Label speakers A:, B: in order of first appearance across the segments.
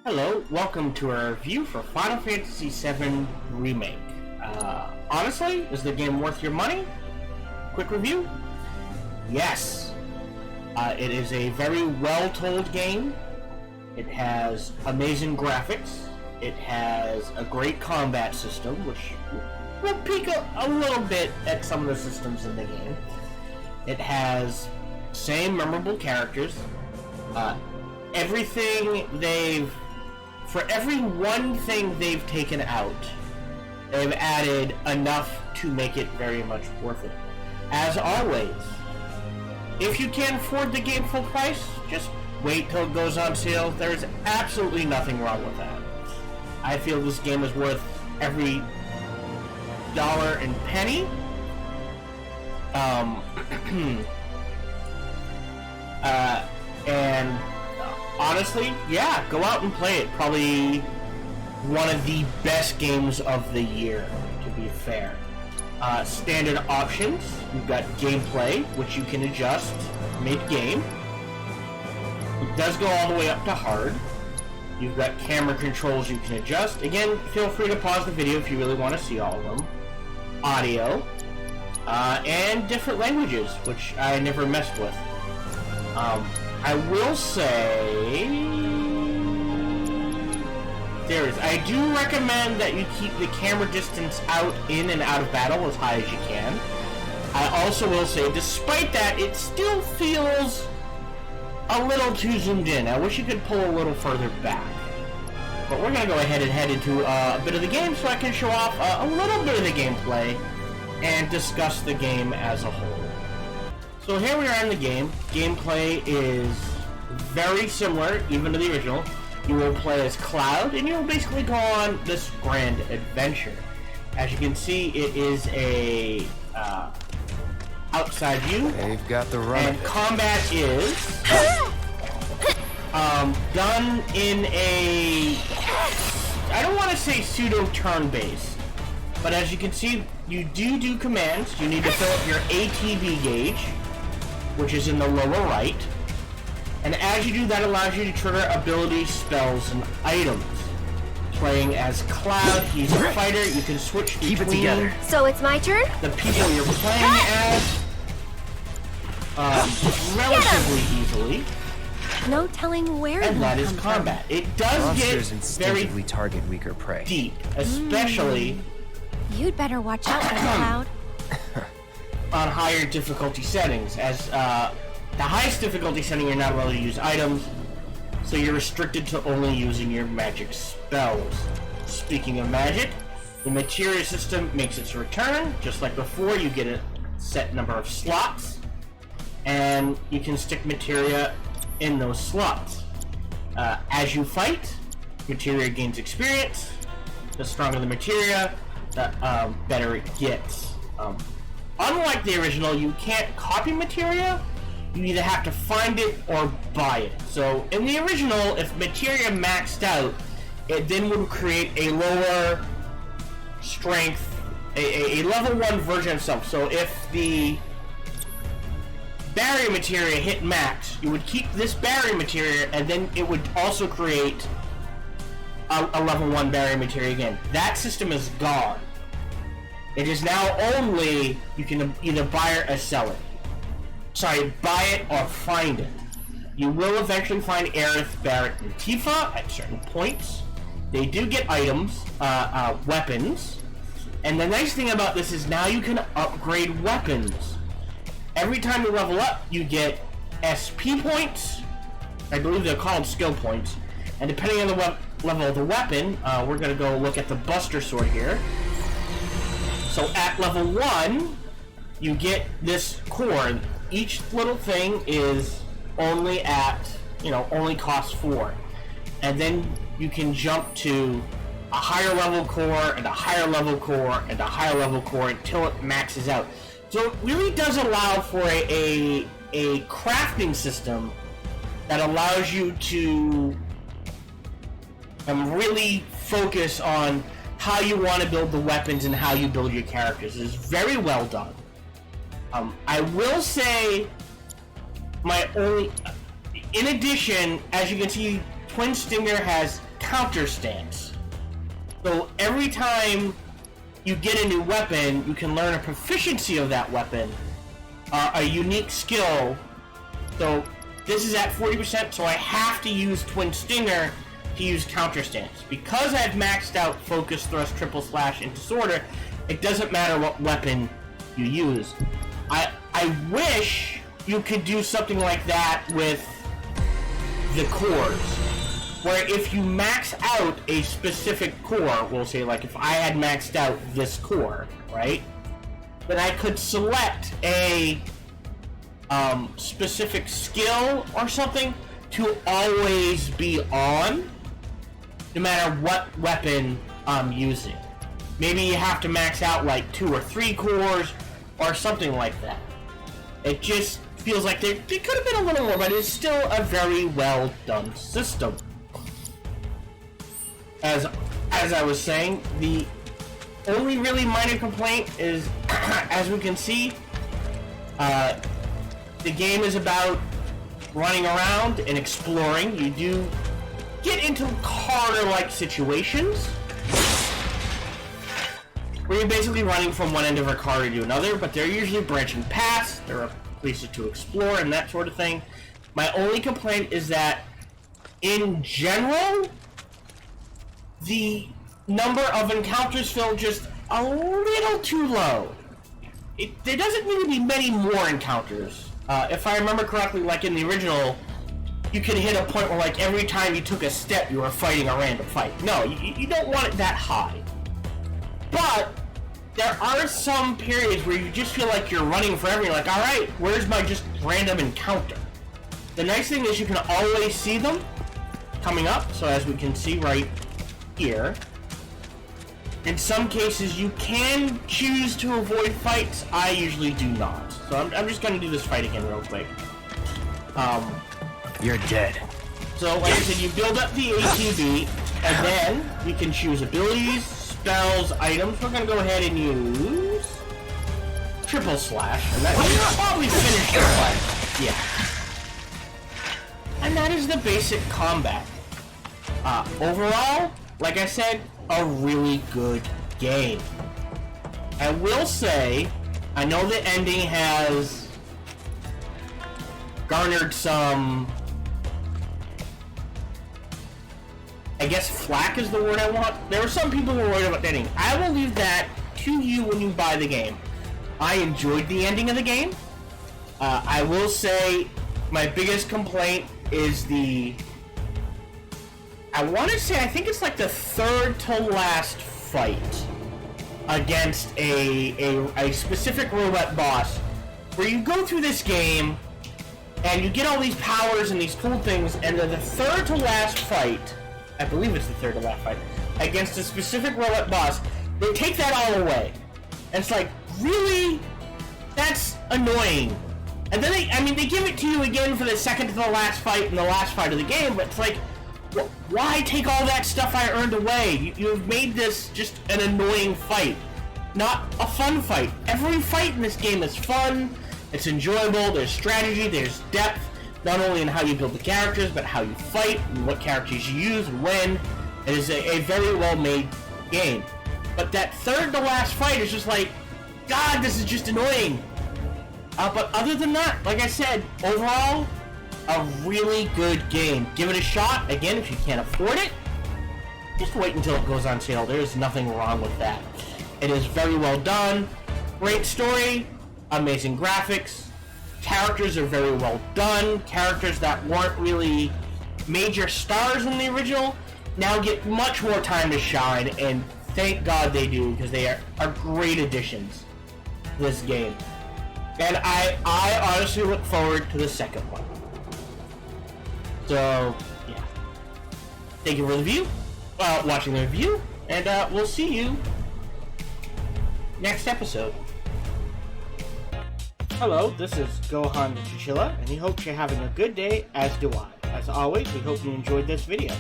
A: Hello, welcome to our review for Final Fantasy VII Remake. Honestly, is the game worth your money? Quick review? Yes. It is a very well-told game. It has amazing graphics. It has a great combat system, which will peak a little bit at some of the systems in the game. It has same memorable characters. For every one thing they've taken out, they've added enough to make it very much worth it. As always, if you can't afford the game full price, just wait till it goes on sale. There's absolutely nothing wrong with that. I feel this game is worth every dollar and penny. And honestly, yeah, go out and play it. Probably one of the best games of the year, to be fair. Standard options, you've got gameplay, which you can adjust mid-game. It does go all the way up to hard. You've got camera controls you can adjust. Again, feel free to pause the video if you really want to see all of them. Audio, and different languages, which I never messed with. I will say, I do recommend that you keep the camera distance in and out of battle as high as you can. I also will say, despite that, it still feels a little too zoomed in. I wish you could pull a little further back. But we're going to go ahead and head into a bit of the game so I can show off a little bit of the gameplay and discuss the game as a whole. So here we are in the game. Gameplay is very similar, even to the original. You will play as Cloud, and you will basically go on this grand adventure. As you can see, it is a outside view.
B: They've got the run.
A: And combat is done in a, I don't want to say pseudo turn-based, but as you can see, you do commands. You need to fill up your ATB gauge, which is in the lower right. And as you do, that allows you to trigger abilities, spells, and items. Playing as Cloud, he's a fighter. You can switch between.
B: Keep it together.
C: So it's my turn?
A: The people you're playing as relatively easily.
C: No telling where.
A: And that is combat. It does
B: Monsters
A: get
B: instinctively
A: very
B: target weaker prey.
A: deep, especially
C: You'd better watch out for Cloud.
A: on higher difficulty settings, as the highest difficulty setting you're not allowed to use items, so you're restricted to only using your magic spells. Speaking of magic, the materia system makes its return. Just like before, you get a set number of slots, and you can stick materia in those slots. As you fight, materia gains experience. The stronger the materia, the better it gets. Unlike the original, you can't copy materia. You either have to find it or buy it. So in the original, if materia maxed out, it then would create a lower strength, a level 1 version of itself. So if the barrier materia hit max, you would keep this barrier materia, and then it would also create a level 1 barrier materia again. That system is gone. It is now only, you can either buy it or sell it. Sorry, buy it or find it. You will eventually find Aerith, Barret, and Tifa at certain points. They do get items, weapons. And the nice thing about this is now you can upgrade weapons. Every time you level up, you get SP points. I believe they're called skill points. And depending on the level of the weapon, we're going to go look at the Buster Sword here. So at level 1, you get this core. Each little thing is only at, only costs 4. And then you can jump to a higher level core, and a higher level core, and a higher level core until it maxes out. So it really does allow for a crafting system that allows you to really focus on how you want to build the weapons and how you build your characters. It's very well done. I will say, in addition, as you can see, Twin Stinger has counter stance. So every time you get a new weapon, you can learn a proficiency of that weapon, a unique skill. So this is at 40%, so I have to use Twin Stinger to use counter stance. Because I've maxed out Focus, Thrust, Triple Slash, and Disorder, it doesn't matter what weapon you use. I wish you could do something like that with the cores, where if you max out a specific core, we'll say like if I had maxed out this core, right, then I could select a specific skill or something to always be on, no matter what weapon I'm using. Maybe you have to max out like 2 or 3 cores or something like that. It just feels like there could have been a little more, but it's still a very well done system. As I was saying, the only really minor complaint is, as we can see, the game is about running around and exploring. You do get into harder-like situations where you're basically running from one end of a corridor to another, but they're usually branching paths, there are places to explore and that sort of thing. My only complaint is that, in general, the number of encounters feel just a little too low. There doesn't need to be many more encounters. If I remember correctly, like in the original, you could hit a point where like every time you took a step you were fighting a random fight. No, you don't want it that high. But there are some periods where you just feel like you're running forever. You're like, alright, where's my just random encounter? The nice thing is you can always see them coming up. So as we can see right here, in some cases you can choose to avoid fights. I usually do not. So I'm just going to do this fight again real quick.
B: You're dead.
A: So like I said, you build up the ATB, and then we can choose abilities, spells, items. We're going to go ahead and use Triple Slash, and that will probably finish the fight. Yeah. And that is the basic combat. Overall, like I said, a really good game. I will say, I know the ending has garnered some, I guess flack is the word I want. There are some people who are worried about the ending. I will leave that to you when you buy the game. I enjoyed the ending of the game. I will say my biggest complaint is I want to say, I think it's like the third to last fight against a specific roulette boss, where you go through this game and you get all these powers and these cool things, and then the third to last fight, I believe it's the third to last fight, against a specific roulette boss, they take that all away. And it's like, really? That's annoying. And then they give it to you again for the second to the last fight and the last fight of the game, but it's like, why take all that stuff I earned away? You've made this just an annoying fight, not a fun fight. Every fight in this game is fun, it's enjoyable, there's strategy, there's depth, not only in how you build the characters, but how you fight, and what characters you use, and when. It is a very well-made game. But that third to last fight is just like, God, this is just annoying. But other than that, like I said, overall, a really good game. Give it a shot. Again, if you can't afford it, just wait until it goes on sale. There's nothing wrong with that. It is very well done. Great story. Amazing graphics. Characters are very well done. Characters that weren't really major stars in the original now get much more time to shine, and thank God they do, because they are great additions to this game. And I honestly look forward to the second one. So, yeah. Thank you for the review, watching the review, and we'll see you next episode. Hello, this is Gohan the Chinchilla, and we hope you're having a good day, as do I. As always, we hope you enjoyed this video.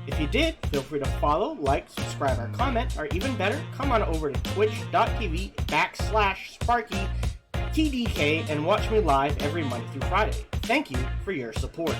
A: If you did, feel free to follow, like, subscribe, or comment, or even better, come on over to twitch.tv/Sparky TDK and watch me live every Monday through Friday. Thank you for your support.